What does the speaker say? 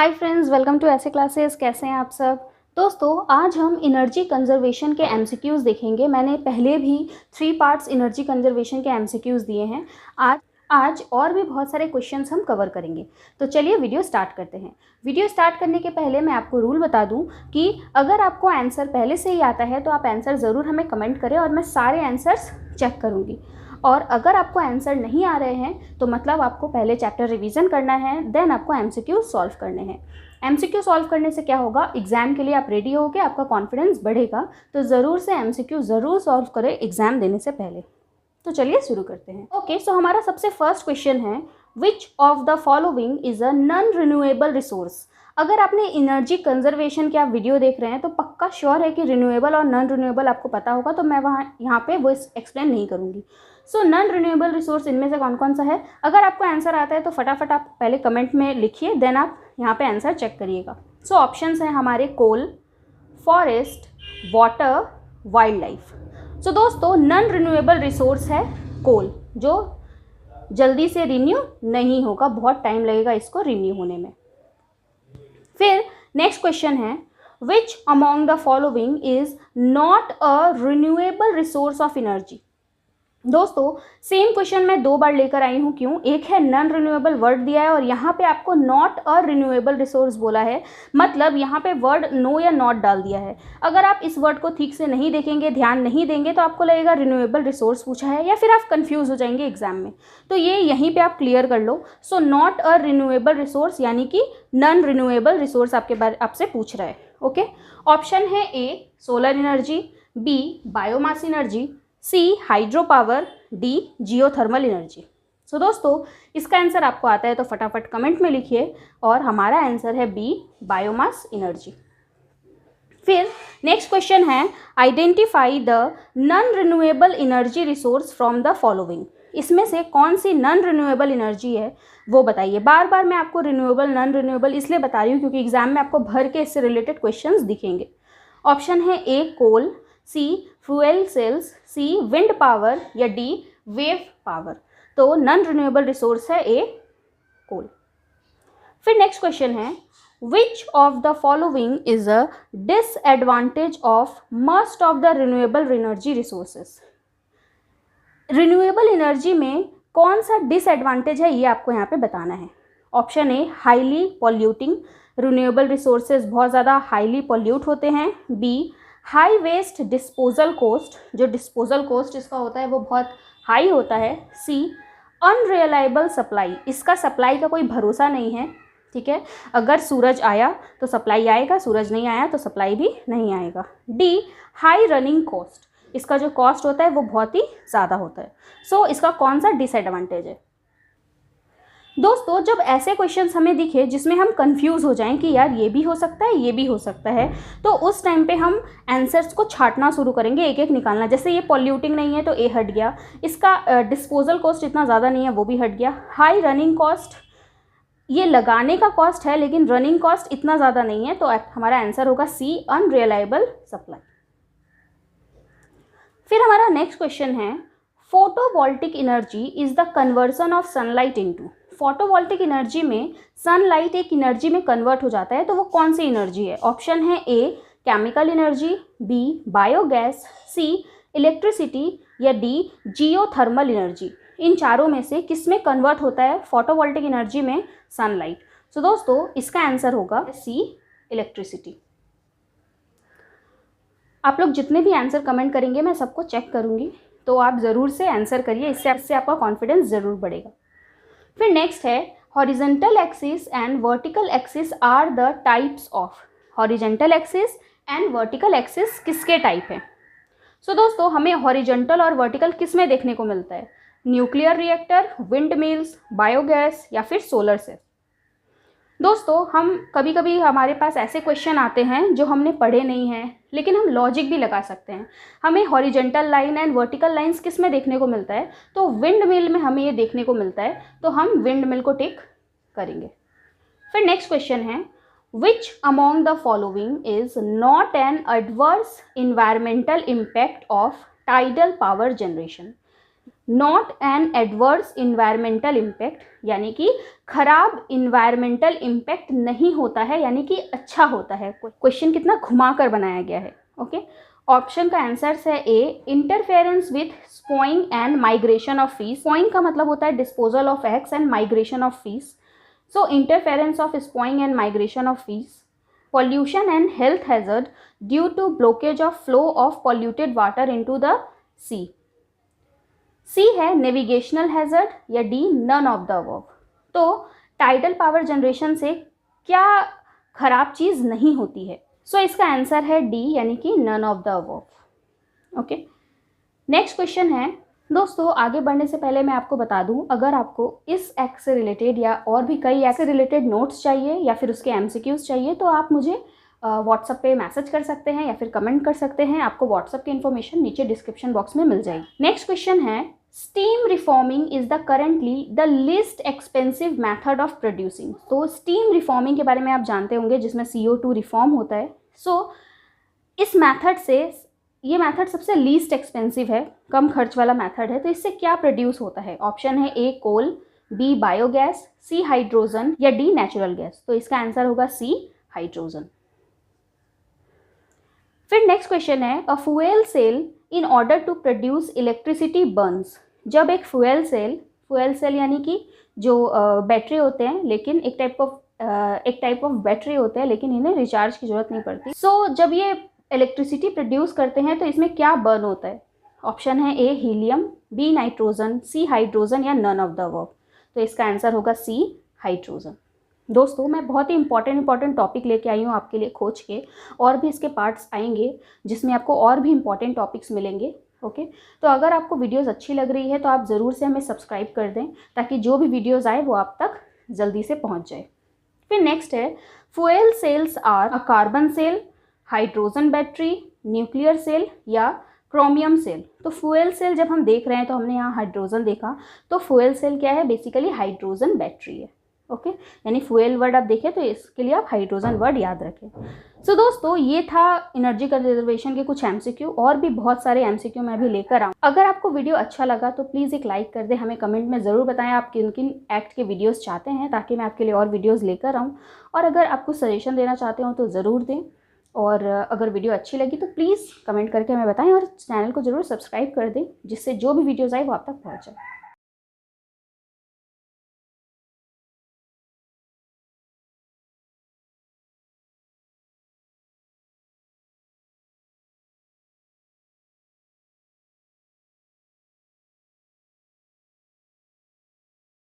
Hi friends, welcome to ऐसे classes. कैसे हैं आप सब दोस्तों? आज हम एनर्जी कंजर्वेशन के एमसीक्यूज़ देखेंगे। मैंने पहले भी 3 पार्ट्स एनर्जी कंजर्वेशन के एमसीक्यूज़ दिए हैं। आज और भी बहुत सारे क्वेश्चंस हम कवर करेंगे। तो चलिए वीडियो स्टार्ट करते हैं। वीडियो स्टार्ट करने के पहले मैं आपको रूल बता दूं कि अगर आपको आंसर पहले से ही आता है तो आप आंसर ज़रूर हमें कमेंट करें और मैं सारे आंसर्स चेक करूँगी। और अगर आपको आंसर नहीं आ रहे हैं तो मतलब आपको पहले चैप्टर रिवीजन करना है, देन आपको एमसीक्यू सॉल्व करने हैं। एमसीक्यू सॉल्व करने से क्या होगा, एग्जाम के लिए आप रेडी होगे, आपका कॉन्फिडेंस बढ़ेगा। तो ज़रूर से एमसीक्यू ज़रूर सॉल्व करें एग्जाम देने से पहले। तो चलिए शुरू करते हैं। ओके, सो हमारा सबसे फर्स्ट क्वेश्चन है, which of the following is a non renewable resource. अगर आपने एनर्जी कंजर्वेशन की आप वीडियो देख रहे हैं तो पक्का श्योर है कि रिन्यूएबल और नॉन रिन्यूएबल आपको पता होगा, तो मैं यहाँ पे वो एक्सप्लेन नहीं करूँगी। सो नॉन रिन्यूएबल रिसोर्स इनमें से कौन कौन सा है? अगर आपको आंसर आता है तो फटाफट आप पहले कमेंट में लिखिए, देन आप यहाँ पे आंसर चेक करिएगा। सो ऑप्शंस हैं हमारे कोल, फॉरेस्ट, वाटर, वाइल्ड लाइफ। सो दोस्तों, नॉन रिन्यूएबल रिसोर्स है कोल, जो जल्दी से रिन्यू नहीं होगा, बहुत टाइम लगेगा इसको रिन्यू होने में। फिर नेक्स्ट क्वेश्चन है, which among the following is not a renewable resource of energy. दोस्तों, सेम क्वेश्चन मैं 2 बार लेकर आई हूँ। क्यों? एक है नॉन रिन्यूएबल वर्ड दिया है और यहाँ पे आपको नॉट अ रिन्यूएबल रिसोर्स बोला है, मतलब यहाँ पे वर्ड नो या नॉट डाल दिया है। अगर आप इस वर्ड को ठीक से नहीं देखेंगे, ध्यान नहीं देंगे, तो आपको लगेगा रिन्यूएबल रिसोर्स पूछा है, या फिर आप कंफ्यूज हो जाएंगे एग्जाम में। तो ये यहीं पे आप क्लियर कर लो। So not a renewable resource यानी कि नॉन रिन्यूएबल रिसोर्स आपसे पूछ रहा है। ओके, ऑप्शन है A solar energy, B biomass energy, C hydro power, D geothermal energy. So दोस्तों, इसका आंसर आपको आता है तो फटाफट कमेंट में लिखिए, और हमारा आंसर है बी बायोमास एनर्जी। फिर नेक्स्ट क्वेश्चन है, identify the non renewable energy resource from the following. इसमें से कौन सी नॉन रिन्यूएबल एनर्जी है वो बताइए। बार बार मैं आपको रिन्यूएबल नॉन रिन्यूएबल इसलिए बता रही हूँ क्योंकि एग्जाम में आपको भर के इससे रिलेटेड क्वेश्चंस दिखेंगे। ऑप्शन है A coal, C fuel sales, C wind power, या डी वेव पावर। तो नॉन रिन्यूएबल रिसोर्स है ए कोल। फिर नेक्स्ट क्वेश्चन है, which of the following is a disadvantage of most of the renewable energy resources. Renewable energy में कौन सा disadvantage है ये आपको यहाँ पे बताना है। Option A highly polluting, renewable resources बहुत ज़्यादा हाईली पॉल्यूट होते हैं। B high waste disposal cost, जो डिस्पोजल कोस्ट इसका होता है वो बहुत हाई होता है। सी अनरिलायबल सप्लाई, इसका सप्लाई का कोई भरोसा नहीं है। ठीक है, अगर सूरज आया तो सप्लाई आएगा, सूरज नहीं आया तो सप्लाई भी नहीं आएगा। डी हाई रनिंग कॉस्ट, इसका जो कॉस्ट होता है वो बहुत ही ज़्यादा होता है। सो इसका कौन सा डिसएडवांटेज है? दोस्तों, जब ऐसे क्वेश्चंस हमें दिखे जिसमें हम कंफ्यूज हो जाएं कि यार ये भी हो सकता है, ये भी हो सकता है, तो उस टाइम पे हम आंसर्स को छांटना शुरू करेंगे, एक एक निकालना। जैसे ये पॉल्यूटिंग नहीं है तो ए हट गया, इसका डिस्पोजल कॉस्ट इतना ज़्यादा नहीं है वो भी हट गया। हाई रनिंग कॉस्ट, ये लगाने का कॉस्ट है लेकिन रनिंग कॉस्ट इतना ज़्यादा नहीं है, तो हमारा आंसर होगा सी अनरिलायबल सप्लाई। फिर हमारा नेक्स्ट क्वेश्चन है, photovoltaic energy is the conversion of sunlight into. Photovoltaic energy में सनलाइट एक एनर्जी में कन्वर्ट हो जाता है, तो वो कौन सी एनर्जी है? ऑप्शन है A chemical energy, B biogas, C electricity, या डी जियोथर्मल एनर्जी। इन चारों में से किस में कन्वर्ट होता है फोटोवोल्टिक एनर्जी में सनलाइट? सो दोस्तों, इसका आंसर होगा सी इलेक्ट्रिसिटी। आप लोग जितने भी आंसर कमेंट करेंगे मैं सबको चेक करूँगी, तो आप ज़रूर से आंसर करिए, इससे आपका कॉन्फिडेंस ज़रूर बढ़ेगा। फिर नेक्स्ट है, horizontal axis and vertical axis are the types of. Horizontal axis and vertical axis किसके टाइप हैं? सो दोस्तों, हमें हॉरिजेंटल और वर्टिकल किस में देखने को मिलता है? Nuclear reactor, wind mills, biogas, या फिर सोलर सेल। दोस्तों, हम कभी कभी हमारे पास ऐसे क्वेश्चन आते हैं जो हमने पढ़े नहीं हैं, लेकिन हम लॉजिक भी लगा सकते हैं। हमें horizontal line and vertical lines किस में देखने को मिलता है? तो विंड मिल में हमें ये देखने को मिलता है, तो हम विंड मिल को टिक करेंगे। फिर नेक्स्ट क्वेश्चन है, which among the following is not an adverse environmental impact of tidal power generation. Not an adverse environmental impact, यानी कि खराब इन्वायरमेंटल इम्पैक्ट नहीं होता है, यानी कि अच्छा होता है। क्वेश्चन कितना घुमा कर बनाया गया है। ओके, ऑप्शन का आंसर है A, interference with spawning and migration of fish. Spawning का मतलब होता है disposal of eggs and migration of fish. So interference of spawning and migration of fish, pollution and health hazard due to blockage of flow of polluted water into the sea. C है navigational hazard या D none of the above. तो tidal power generation से क्या खराब चीज़ नहीं होती है? सो इसका आंसर है डी, यानी कि none of the above. Okay, next question है। दोस्तों, आगे बढ़ने से पहले मैं आपको बता दूं, अगर आपको इस एक्ट से रिलेटेड या और भी कई एक्ट से रिलेटेड नोट्स चाहिए या फिर उसके एमसीक्यूज चाहिए तो आप मुझे व्हाट्सएप पे मैसेज कर सकते हैं या फिर कमेंट कर सकते हैं। आपको व्हाट्सएप की इन्फॉर्मेशन नीचे डिस्क्रिप्शन बॉक्स में मिल जाएगी। नेक्स्ट क्वेश्चन है, steam reforming is the currently the least expensive method of producing. तो स्टीम रिफॉर्मिंग के बारे में आप जानते होंगे, जिसमें CO2 रिफॉर्म होता है। सो इस मैथड से, ये मैथड सबसे लीस्ट एक्सपेंसिव है, कम खर्च वाला मैथड है। तो इससे क्या प्रोड्यूस होता है? ऑप्शन है A coal, B biogas, C hydrogen या डी नेचुरल गैस। तो इसका आंसर होगा सी हाइड्रोजन। फिर नेक्स्ट क्वेश्चन है, a fuel cell in order to produce electricity burns. जब एक फ्यूल सेल यानी कि जो बैटरी होते हैं, लेकिन एक टाइप ऑफ बैटरी होते हैं, लेकिन इन्हें रिचार्ज की जरूरत नहीं पड़ती। सो जब ये इलेक्ट्रिसिटी प्रोड्यूस करते हैं तो इसमें क्या बर्न होता है? ऑप्शन है ए हीलियम, बी नाइट्रोजन, सी हाइड्रोजन या नन ऑफ द अबव। तो इसका आंसर होगा सी हाइड्रोजन। दोस्तों, मैं बहुत ही इंपॉर्टेंट टॉपिक लेके आई हूँ आपके लिए खोज के, और भी इसके पार्ट्स आएंगे जिसमें आपको और भी इंपॉर्टेंट टॉपिक्स मिलेंगे। ओके, तो अगर आपको वीडियोस अच्छी लग रही है तो आप ज़रूर से हमें सब्सक्राइब कर दें, ताकि जो भी वीडियोस आए वो आप तक जल्दी से पहुँच जाए। फिर नेक्स्ट है, fuel cells are a carbon cell, hydrogen battery, nuclear cell या क्रोमियम सेल। तो फ्यूल सेल जब हम देख रहे हैं तो हमने यहाँ हाइड्रोजन देखा, तो फ्यूल सेल क्या है? बेसिकली हाइड्रोजन बैटरी है। ओके, यानी फ्यूल वर्ड आप देखें तो इसके लिए आप हाइड्रोजन वर्ड याद रखें। सो दोस्तों, ये था एनर्जी कंजर्वेशन के कुछ एमसीक्यू, और भी बहुत सारे एमसीक्यू मैं भी लेकर आऊँ। अगर आपको वीडियो अच्छा लगा तो प्लीज़ एक लाइक कर दें। हमें कमेंट में ज़रूर बताएं आप किन किन एक्ट के वीडियोस चाहते हैं, ताकि मैं आपके लिए और वीडियोस लेकर आऊँ। और अगर आप कुछ सजेशन देना चाहते हो तो ज़रूर दें। और अगर वीडियो अच्छी लगी तो प्लीज़ कमेंट करके हमें बताएं, और चैनल को ज़रूर सब्सक्राइब कर दें, जिससे जो भी वीडियोज़ आए वो आप तक पहुँच जाए।